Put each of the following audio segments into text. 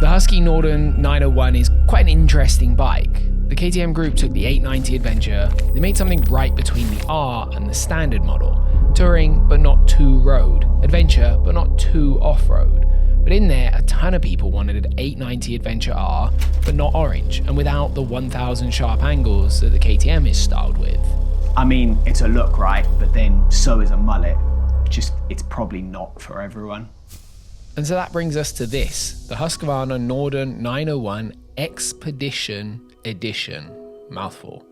The Husqvarna Norden 901 is quite an interesting bike. The KTM group took the 890 Adventure, they made something right between the R and the standard model. Touring, but not too road. Adventure, but not too off-road. But in there, a ton of people wanted an 890 Adventure R, but not orange, and without the 1000 sharp angles that the KTM is styled with. I mean, it's a look, right? But then so is a mullet. Just, it's probably not for everyone. And so that brings us to this, the Husqvarna Norden 901 Expedition Edition. Mouthful.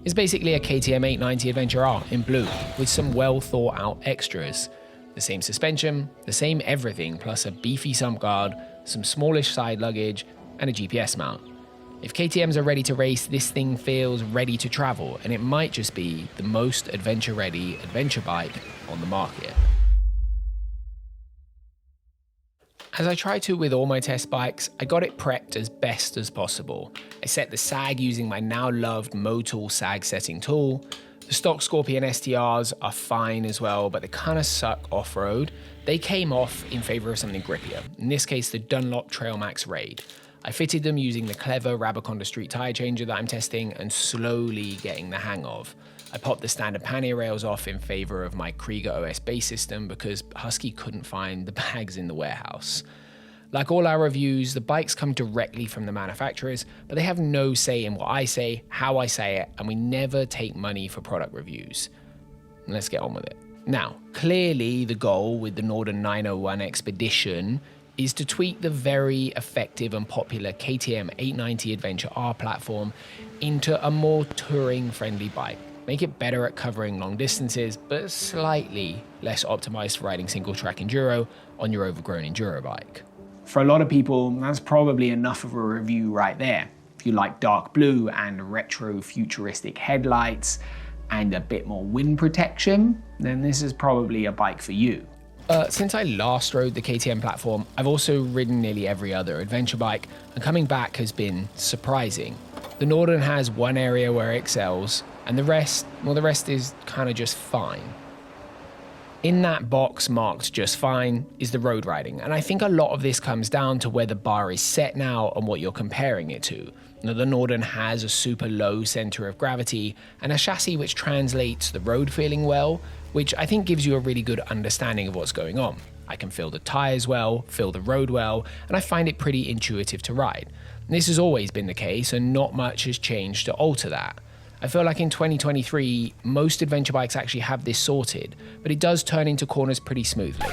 It's basically a KTM 890 Adventure R in blue, with some well thought out extras. The same suspension, the same everything, plus a beefy sump guard, some smallish side luggage, and a GPS mount. If KTMs are ready to race, this thing feels ready to travel, and it might just be the most adventure-ready adventure bike on the market. As I try to with all my test bikes, I got it prepped as best as possible. I set the sag using my now loved Motul sag setting tool. The stock Scorpion STRs are fine as well, but they kind of suck off-road. They came off in favor of something grippier, in this case the Dunlop Trailmax Raid. I fitted them using the clever Rabaconda Street tyre changer that I'm testing and slowly getting the hang of. I popped the standard pannier rails off in favor of my Krieger OS base system because Husky couldn't find the bags in the warehouse. Like all our reviews, the bikes come directly from the manufacturers, but they have no say in what I say, how I say it, and we never take money for product reviews. Let's get on with it. Now, clearly the goal with the Norden 901 Expedition is to tweak the very effective and popular KTM 890 Adventure R platform into a more touring-friendly bike. Make it better at covering long distances, but slightly less optimized for riding single-track enduro on your overgrown enduro bike. For a lot of people, that's probably enough of a review right there. If you like dark blue and retro futuristic headlights and a bit more wind protection, then this is probably a bike for you. Since I last rode the KTM platform, I've also ridden nearly every other adventure bike, and coming back has been surprising. The Norden has one area where it excels, and the rest is kind of just fine. In that box marked just fine is the road riding, and I think a lot of this comes down to where the bar is set now and what you're comparing it to. Now, the Norden has a super low center of gravity and a chassis which translates the road feeling well, which I think gives you a really good understanding of what's going on. I can feel the tires well, feel the road well, and I find it pretty intuitive to ride. And this has always been the case, and not much has changed to alter that. I feel like in 2023, most adventure bikes actually have this sorted, but it does turn into corners pretty smoothly.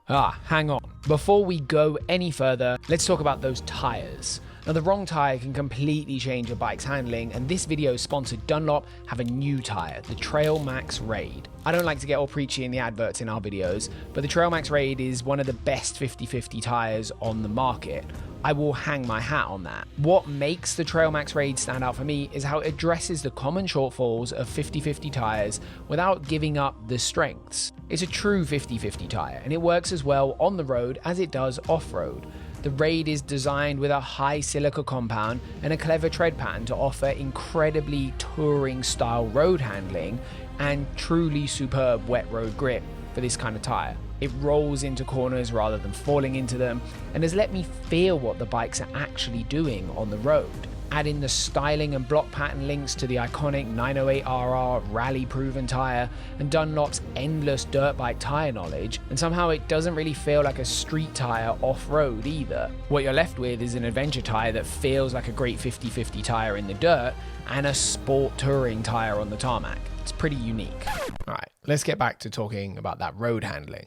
Hang on. Before we go any further, let's talk about those tires. Now, the wrong tire can completely change a bike's handling, and this video's sponsored Dunlop have a new tire, the Trailmax Raid. I don't like to get all preachy in the adverts in our videos, but the Trailmax Raid is one of the best 50/50 tires on the market. I will hang my hat on that. What makes the Trailmax Raid stand out for me is how it addresses the common shortfalls of 50/50 tires without giving up the strengths. It's a true 50/50 tire, and it works as well on the road as it does off-road. The Raid is designed with a high silica compound and a clever tread pattern to offer incredibly touring style road handling and truly superb wet road grip for this kind of tire. It rolls into corners rather than falling into them and has let me feel what the bikes are actually doing on the road. Add in the styling and block pattern links to the iconic 908RR rally-proven tyre and Dunlop's endless dirt bike tyre knowledge, and somehow it doesn't really feel like a street tyre off-road either. What you're left with is an adventure tyre that feels like a great 50/50 tyre in the dirt and a sport touring tyre on the tarmac. It's pretty unique. Alright, let's get back to talking about that road handling.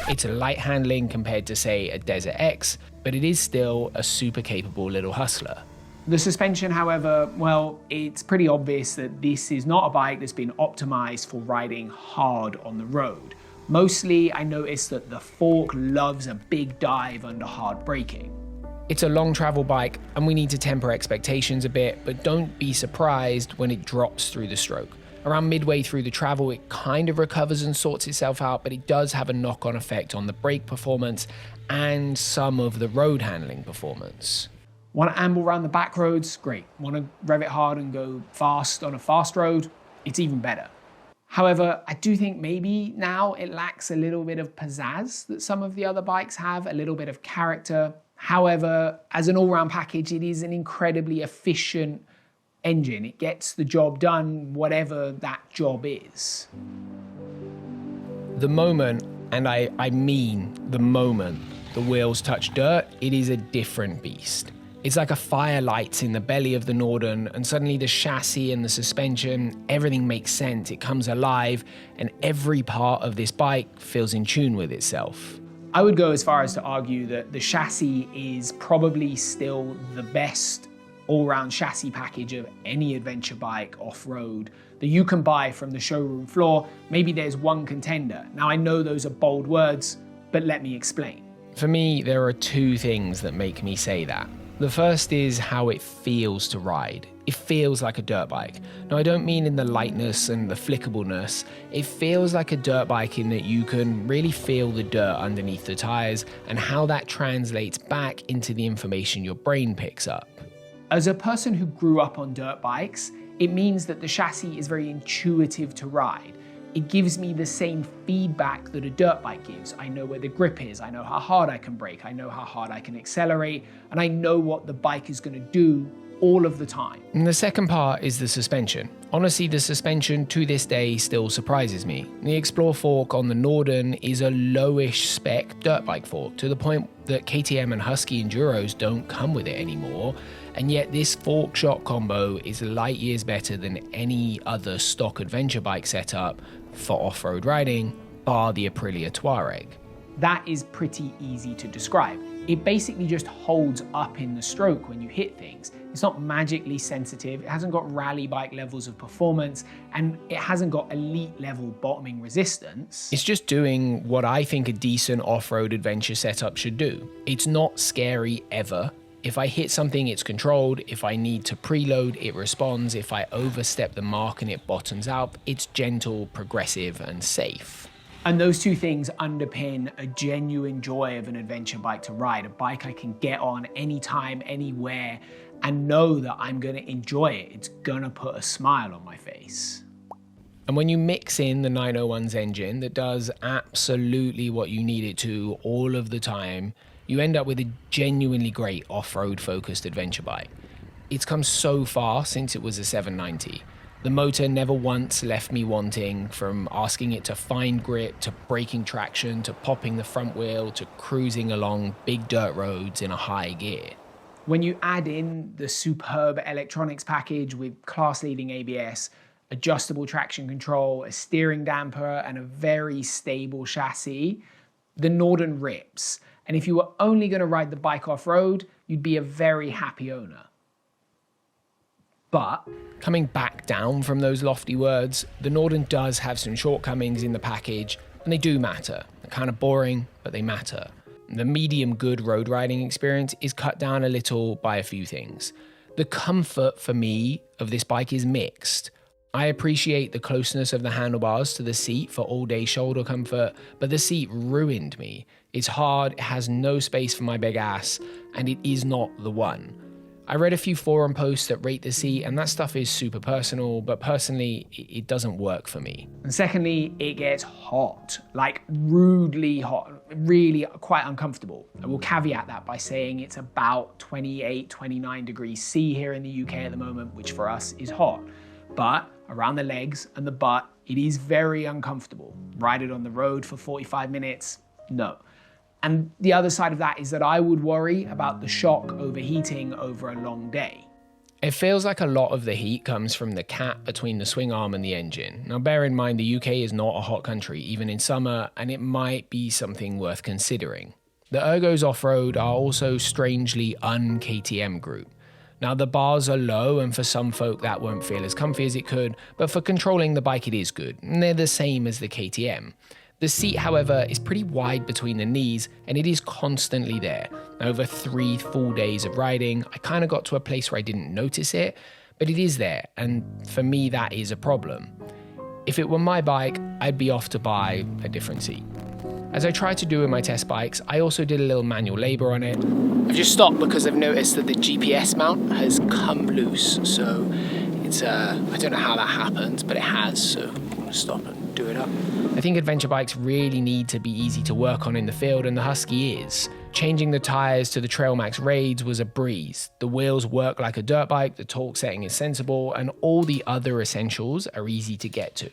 It's a light handling compared to, say, a Desert X, but it is still a super capable little hustler. The suspension, however, well, it's pretty obvious that this is not a bike that's been optimized for riding hard on the road. Mostly, I noticed that the fork loves a big dive under hard braking. It's a long travel bike, and we need to temper expectations a bit, but don't be surprised when it drops through the stroke. Around midway through the travel, it kind of recovers and sorts itself out, but it does have a knock-on effect on the brake performance and some of the road handling performance. Want to amble around the back roads? Great. Want to rev it hard and go fast on a fast road? It's even better. However, I do think maybe now it lacks a little bit of pizzazz that some of the other bikes have, a little bit of character. However, as an all-round package, it is an incredibly efficient engine. It gets the job done, whatever that job is. The moment, and I mean the moment, the wheels touch dirt, it is a different beast. It's like a fire lights in the belly of the Norden, and suddenly the chassis and the suspension, everything makes sense. It comes alive, and every part of this bike feels in tune with itself. I would go as far as to argue that the chassis is probably still the best all-round chassis package of any adventure bike off-road that you can buy from the showroom floor. Maybe there's one contender. Now, I know those are bold words, but let me explain. For me, there are two things that make me say that. The first is how it feels to ride. It feels like a dirt bike. Now, I don't mean in the lightness and the flickableness. It feels like a dirt bike in that you can really feel the dirt underneath the tires and how that translates back into the information your brain picks up. As a person who grew up on dirt bikes, it means that the chassis is very intuitive to ride. It gives me the same feedback that a dirt bike gives. I know where the grip is, I know how hard I can brake, I know how hard I can accelerate, and I know what the bike is going to do all of the time. And the second part is the suspension. Honestly, the suspension to this day still surprises me. The Explore fork on the Norden is a lowish spec dirt bike fork to the point that KTM and Husky Enduros don't come with it anymore. And yet this fork shock combo is light years better than any other stock adventure bike setup for off-road riding, bar the Aprilia Touareg. That is pretty easy to describe. It basically just holds up in the stroke when you hit things. It's not magically sensitive, it hasn't got rally bike levels of performance, and it hasn't got elite level bottoming resistance. It's just doing what I think a decent off-road adventure setup should do. It's not scary ever. If I hit something, it's controlled. If I need to preload, it responds. If I overstep the mark and it bottoms out, it's gentle, progressive, and safe. And those two things underpin a genuine joy of an adventure bike to ride, a bike I can get on anytime, anywhere, and know that I'm gonna enjoy it. It's gonna put a smile on my face. And when you mix in the 901's engine that does absolutely what you need it to all of the time, you end up with a genuinely great off-road focused adventure bike. It's come so far since it was a 790. The motor never once left me wanting, from asking it to find grip, to braking traction, to popping the front wheel, to cruising along big dirt roads in a high gear. When you add in the superb electronics package with class-leading ABS, adjustable traction control, a steering damper, and a very stable chassis, the Norden rips. And if you were only going to ride the bike off-road, you'd be a very happy owner. But coming back down from those lofty words, the Norden does have some shortcomings in the package, and they do matter. They're kind of boring, but they matter. The medium good road riding experience is cut down a little by a few things. The comfort for me of this bike is mixed. I appreciate the closeness of the handlebars to the seat for all-day shoulder comfort, but the seat ruined me. It's hard, it has no space for my big ass, and it is not the one. I read a few forum posts that rate the seat, and that stuff is super personal, but personally, it doesn't work for me. And secondly, it gets hot, like rudely hot, really quite uncomfortable. I will caveat that by saying it's about 28, 29 degrees C here in the UK at the moment, which for us is hot. But around the legs and the butt, it is very uncomfortable. Ride it on the road for 45 minutes, no. And the other side of that is that I would worry about the shock overheating over a long day. It feels like a lot of the heat comes from the cap between the swing arm and the engine. Now bear in mind the UK is not a hot country, even in summer, and it might be something worth considering. The ergos off-road are also strangely un-KTM group. Now the bars are low, and for some folk that won't feel as comfy as it could, but for controlling the bike it is good, and they're the same as the KTM. The seat, however, is pretty wide between the knees, and it is constantly there. Over 3 full days of riding, I kind of got to a place where I didn't notice it, but it is there, and for me that is a problem. If it were my bike, I'd be off to buy a different seat. As I tried to do with my test bikes, I also did a little manual labor on it. I've just stopped because I've noticed that the GPS mount has come loose, so it's I don't know how that happened, but it has, so I'm gonna stop and do it up. I think adventure bikes really need to be easy to work on in the field, and the Husky is. Changing the tyres to the Trailmax Raids was a breeze. The wheels work like a dirt bike, the torque setting is sensible, and all the other essentials are easy to get to.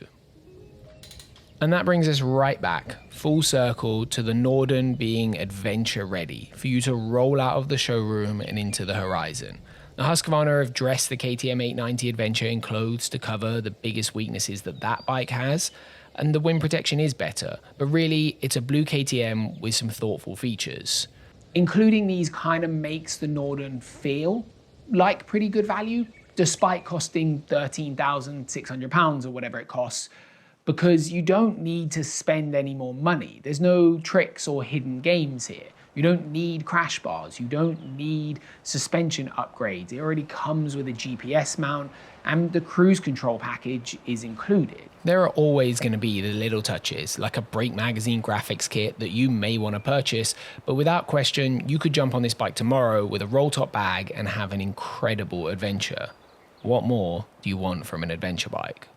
And that brings us right back, full circle, to the Norden being adventure ready, for you to roll out of the showroom and into the horizon. The Husqvarna have dressed the KTM 890 Adventure in clothes to cover the biggest weaknesses that bike has, and the wind protection is better, but really it's a blue KTM with some thoughtful features. Including these kind of makes the Norden feel like pretty good value, despite costing £13,600 or whatever it costs, because you don't need to spend any more money. There's no tricks or hidden games here. You don't need crash bars, you don't need suspension upgrades. It already comes with a GPS mount and the cruise control package is included. There are always going to be the little touches, like a brake magazine graphics kit that you may want to purchase, but without question, you could jump on this bike tomorrow with a roll-top bag and have an incredible adventure. What more do you want from an adventure bike?